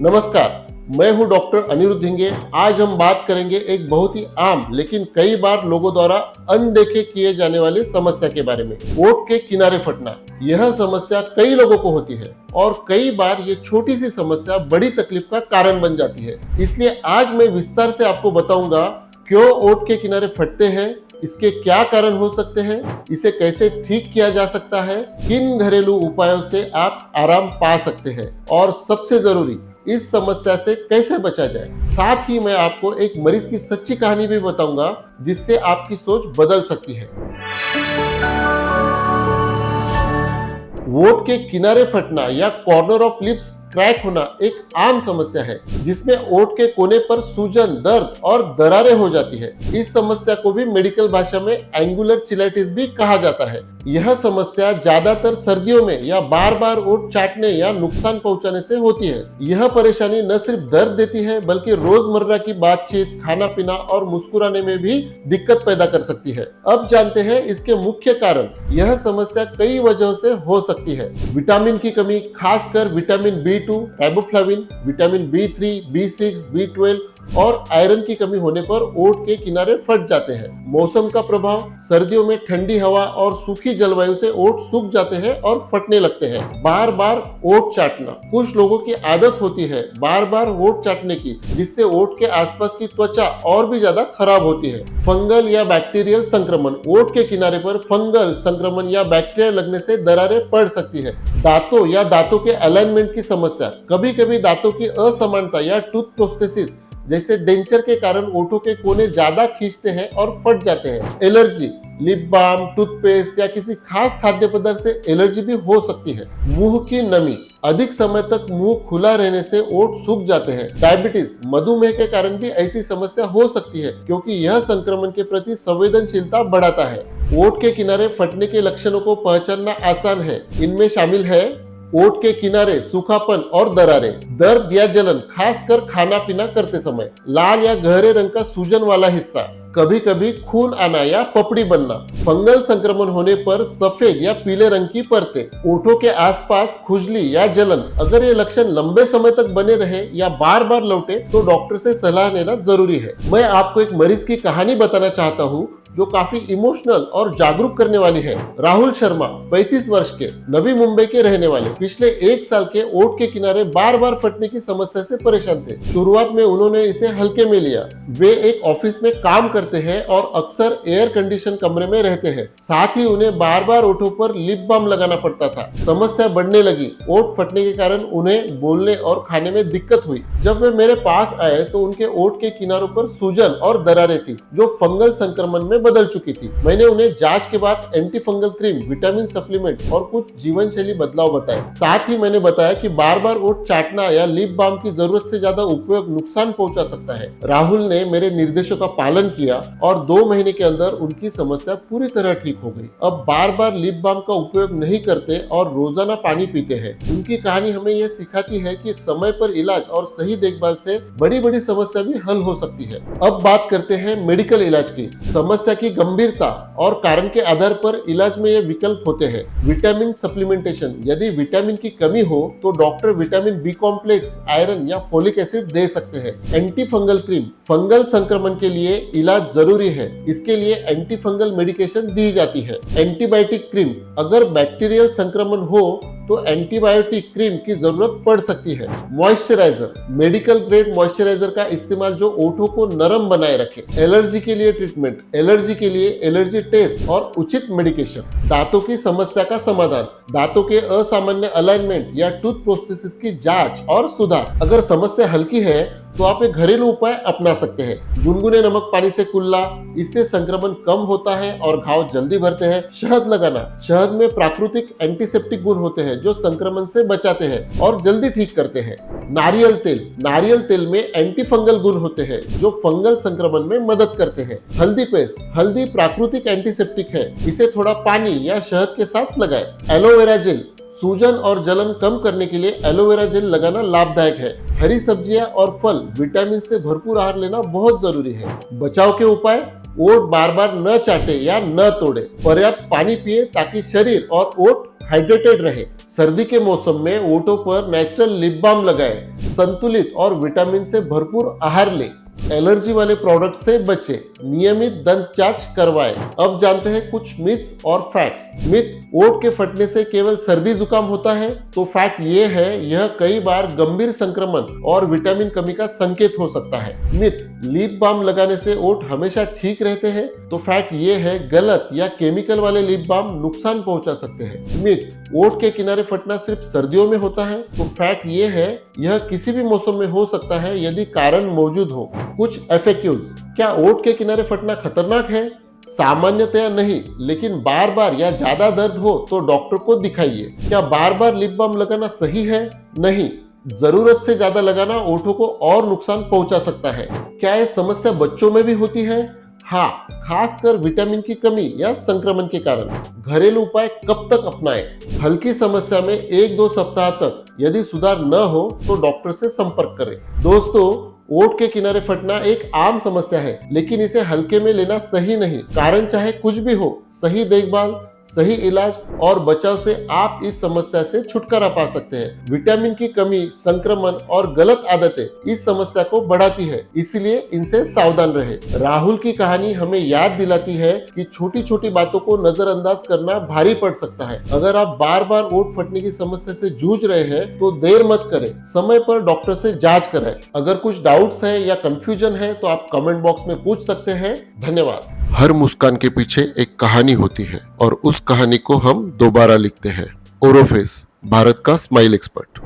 नमस्कार, मैं हूं डॉक्टर अनिरुद्ध हिंगे। आज हम बात करेंगे एक बहुत ही आम लेकिन कई बार लोगों द्वारा अनदेखे किए जाने वाली समस्या के बारे में, ओठ के किनारे फटना। यह समस्या कई लोगों को होती है और कई बार ये छोटी सी समस्या बड़ी तकलीफ का कारण बन जाती है। इसलिए आज मैं विस्तार से आपको बताऊंगा क्यों ओठ के किनारे फटते हैं, इसके क्या कारण हो सकते हैं, इसे कैसे ठीक किया जा सकता है, किन घरेलू उपायों से आप आराम पा सकते हैं और सबसे जरूरी इस समस्या से कैसे बचा जाए। साथ ही मैं आपको एक मरीज की सच्ची कहानी भी बताऊंगा जिससे आपकी सोच बदल सकती है। ओठ के किनारे फटना या कॉर्नर ऑफ लिप्स क्रैक होना एक आम समस्या है जिसमें ओठ के कोने पर सूजन, दर्द और दरारें हो जाती है। इस समस्या को भी मेडिकल भाषा में एंगुलर चिलाइटिस भी कहा जाता है। यह समस्या ज्यादातर सर्दियों में या बार बार ओठ चाटने या नुकसान पहुंचाने से होती है। यह परेशानी न सिर्फ दर्द देती है बल्कि रोजमर्रा की बातचीत, खाना पीना और मुस्कुराने में भी दिक्कत पैदा कर सकती है। अब जानते हैं इसके मुख्य कारण। यह समस्या कई वजहों से हो सकती है। विटामिन की कमी, खासकर vitamin B2, riboflavin, vitamin B3, B6, B12 और आयरन की कमी होने पर ओठ के किनारे फट जाते हैं। मौसम का प्रभाव, सर्दियों में ठंडी हवा और सूखी जलवायु से ओठ सूख जाते हैं और फटने लगते हैं। बार बार ओठ चाटना, कुछ लोगों की आदत होती है बार बार ओठ चाटने की, जिससे ओठ के आसपास की त्वचा और भी ज्यादा खराब होती है। फंगल या बैक्टीरियल संक्रमण, ओठ के किनारे पर फंगल संक्रमण या बैक्टीरिया लगने से दरारें पड़ सकती है। दांतों या दांतों के अलाइनमेंट की समस्या, कभी कभी दांतों की असमानता या टूथ प्रोस्थेसिस जैसे डेंचर के कारण ओठों के कोने ज्यादा खींचते हैं और फट जाते हैं। एलर्जी, लिप बाम, टूथपेस्ट या किसी खास खाद्य पदार्थ से एलर्जी भी हो सकती है। मुंह की नमी, अधिक समय तक मुंह खुला रहने से ओठ सूख जाते हैं। डायबिटीज, मधुमेह के कारण भी ऐसी समस्या हो सकती है क्योंकि यह संक्रमण के प्रति संवेदनशीलता बढ़ाता है। ओठ के किनारे फटने के लक्षणों को पहचानना आसान है। इनमें शामिल है ओठ के किनारे सूखापन और दरारें, दर्द या जलन खासकर खाना पीना करते समय, लाल या गहरे रंग का सूजन वाला हिस्सा, कभी कभी खून आना या पपड़ी बनना, फंगल संक्रमण होने पर सफेद या पीले रंग की परतें, ओठों के आसपास खुजली या जलन। अगर ये लक्षण लंबे समय तक बने रहे या बार बार लौटे तो डॉक्टर से सलाह लेना जरूरी है। मैं आपको एक मरीज की कहानी बताना चाहता हूँ जो काफी इमोशनल और जागरूक करने वाली है। राहुल शर्मा, 35 वर्ष के, नवी मुंबई के रहने वाले, पिछले 1 साल के ओठ के किनारे बार बार फटने की समस्या से परेशान थे। शुरुआत में उन्होंने इसे हल्के में लिया। वे एक ऑफिस में काम करते हैं और अक्सर एयर कंडीशन कमरे में रहते हैं। साथ ही उन्हें बार बार ओठों पर लिप बाम लगाना पड़ता था। समस्या बढ़ने लगी। ओठ फटने के कारण उन्हें बोलने और खाने में दिक्कत हुई। जब वे मेरे पास आए तो उनके ओठ के किनारों पर सूजन और दरारें थी जो फंगल संक्रमण में बदल चुकी थी। मैंने उन्हें जांच के बाद anti fungal cream, vitamin supplement और कुछ जीवन शैली बदलाव बताए। साथ ही मैंने बताया कि बार बार ओठ चाटना या लिप बाम की जरूरत से ज्यादा उपयोग नुकसान पहुंचा सकता है। राहुल ने मेरे निर्देशों का पालन किया और 2 महीने के अंदर उनकी समस्या पूरी तरह ठीक हो गई। अब बार बार लिप बाम का उपयोग नहीं करते और रोजाना पानी पीते हैं। उनकी कहानी हमें यह सिखाती है कि समय पर इलाज और सही देखभाल से बड़ी बड़ी समस्या भी हल हो सकती है। अब बात करते हैं मेडिकल इलाज की। समस्या की गंभीरता और कारण के आधार पर इलाज में ये विकल्प होते हैं। विटामिन सप्लीमेंटेशन, यदि विटामिन की कमी हो तो doctor vitamin B complex, iron या फोलिक एसिड दे सकते हैं। एंटी फंगल क्रीम, फंगल संक्रमण के लिए इलाज जरूरी है, इसके लिए एंटी फंगल मेडिकेशन दी जाती है। एंटीबायोटिक क्रीम, अगर बैक्टीरियल संक्रमण हो तो एंटीबायोटिक क्रीम की जरूरत पड़ सकती है। मॉइस्चराइजर, मेडिकल ग्रेड मॉइस्चराइजर का इस्तेमाल जो ओठों को नरम बनाए रखे। एलर्जी के लिए ट्रीटमेंट, एलर्जी के लिए एलर्जी टेस्ट और उचित मेडिकेशन। दांतों की समस्या का समाधान, दांतों के असामान्य अलाइनमेंट या टूथ प्रोस्थेसिस की जांच और सुधार। अगर समस्या हल्की है तो आप एक घरेलू उपाय अपना सकते हैं। गुनगुने नमक पानी से कुल्ला, इससे संक्रमण कम होता है और घाव जल्दी भरते हैं। शहद लगाना, शहद में प्राकृतिक एंटीसेप्टिक गुण होते हैं जो संक्रमण से बचाते हैं और जल्दी ठीक करते हैं। नारियल तेल, नारियल तेल में एंटी फंगल गुण होते हैं जो फंगल संक्रमण में मदद करते हैं। हल्दी पेस्ट, हल्दी प्राकृतिक एंटीसेप्टिक है, इसे थोड़ा पानी या शहद के साथ लगाएं। एलोवेरा जेल, सूजन और जलन कम करने के लिए एलोवेरा जेल लगाना लाभदायक है। हरी सब्जियां और फल, विटामिन से भरपूर आहार लेना बहुत जरूरी है। बचाव के उपाय, ओठ बार बार न चाटे या न तोड़े, पर्याप्त पानी पिए ताकि शरीर और ओठ हाइड्रेटेड रहे। सर्दी के मौसम में ओठों पर नेचुरल लिप बाम लगाए, संतुलित और विटामिन से भरपूर आहार ले, एलर्जी वाले प्रोडक्ट से बचे, नियमित दंत जांच करवाएं। अब जानते हैं कुछ मिथ्स और फैक्ट्स। मिथ, ओठ के फटने से केवल सर्दी जुकाम होता है। तो फैक्ट ये है, यह कई बार गंभीर संक्रमण और विटामिन कमी का संकेत हो सकता है। मिथ, लिप बाम लगाने से ओठ हमेशा ठीक रहते हैं। तो फैक्ट ये है, गलत या केमिकल वाले लिप बाम नुकसान पहुंचा सकते हैं। मिथ, ओठ के किनारे फटना सिर्फ सर्दियों में होता है। तो फैक्ट ये है, यह किसी भी मौसम में हो सकता है यदि कारण मौजूद हो। कुछ एफएक्यूज, क्या ओठ के किनारे फटना खतरनाक है? सामान्यतया नहीं, लेकिन बार बार या ज्यादा दर्द हो तो डॉक्टर को दिखाइए। क्या बार बार लिप बाम लगाना सही है? नहीं, जरूरत से ज्यादा लगाना ओठों को और नुकसान पहुंचा सकता है। क्या यह समस्या बच्चों में भी होती है? हाँ, खासकर विटामिन की कमी या संक्रमण के कारण। घरेलू उपाय कब तक अपनाएं? हल्की समस्या में 1-2 सप्ताह तक, यदि सुधार न हो तो डॉक्टर से संपर्क करें। दोस्तों, ओठ के किनारे फटना एक आम समस्या है, लेकिन इसे हल्के में लेना सही नहीं। कारण चाहे कुछ भी हो, सही देखभाल, सही इलाज और बचाव से आप इस समस्या से छुटकारा पा सकते हैं। विटामिन की कमी, संक्रमण और गलत आदतें इस समस्या को बढ़ाती है, इसलिए इनसे सावधान रहे। राहुल की कहानी हमें याद दिलाती है कि छोटी छोटी बातों को नजरअंदाज करना भारी पड़ सकता है। अगर आप बार बार ओठ फटने की समस्या से जूझ रहे हैं तो देर मत करें, समय पर डॉक्टर से जांच कराएं। अगर कुछ डाउट्स है या कंफ्यूजन है तो आप कमेंट बॉक्स में पूछ सकते हैं। धन्यवाद। हर मुस्कान के पीछे एक कहानी होती है और उस कहानी को हम दोबारा लिखते हैं। ओरोफेस, भारत का स्माइल एक्सपर्ट।